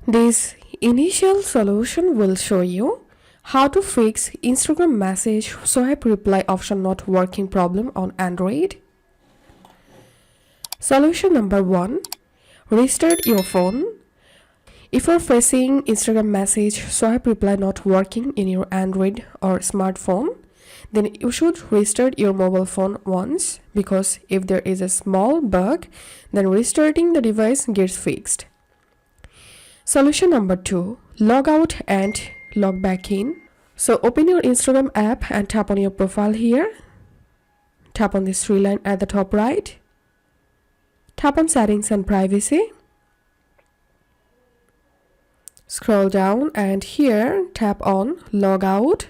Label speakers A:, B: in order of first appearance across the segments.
A: This initial solution will show you how to fix Instagram message swipe reply option not working problem on Android. Solution number 1. Restart your phone. If you're facing Instagram message swipe reply not working in your Android or smartphone, then you should restart your mobile phone once, because if there is a small bug, then restarting the device gets fixed. Solution number 2. Log out and log back in. So open your Instagram app and tap on your profile here. Tap on this three line at the top right. Tap on settings and privacy. Scroll down and here tap on log out.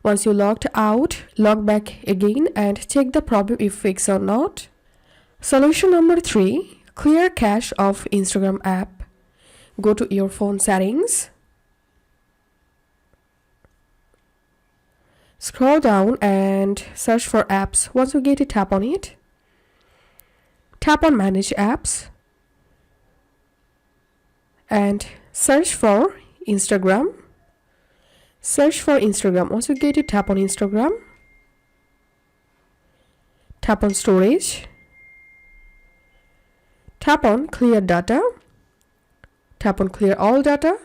A: Once you logged out, log back again and check the problem if fixed or not. Solution number 3. Clear cache of Instagram app. Go to your phone settings. Scroll down and search for apps. Once you get it, tap on it. Tap on manage apps and search for Instagram. Search for Instagram. Once you get it, tap on Instagram. Tap on storage. Tap on clear data. Tap on clear all data.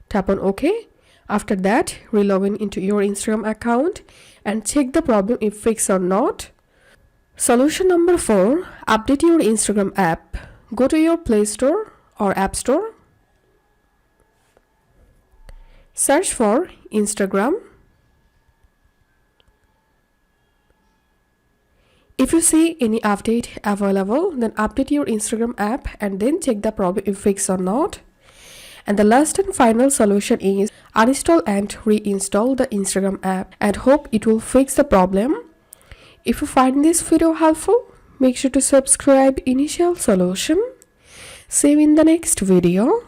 A: Tap on OK. After that, re-log in into your Instagram account and check the problem if fixed or not. Solution number 4. Update your Instagram app. Go to your Play Store or App Store. Search for Instagram. If you see any update available, then update your Instagram app and then check the problem if fixed or not. And the last and final solution is uninstall and reinstall the Instagram app and hope it will fix the problem. If you find this video helpful, make sure to subscribe Initial Solution. See you in the next video.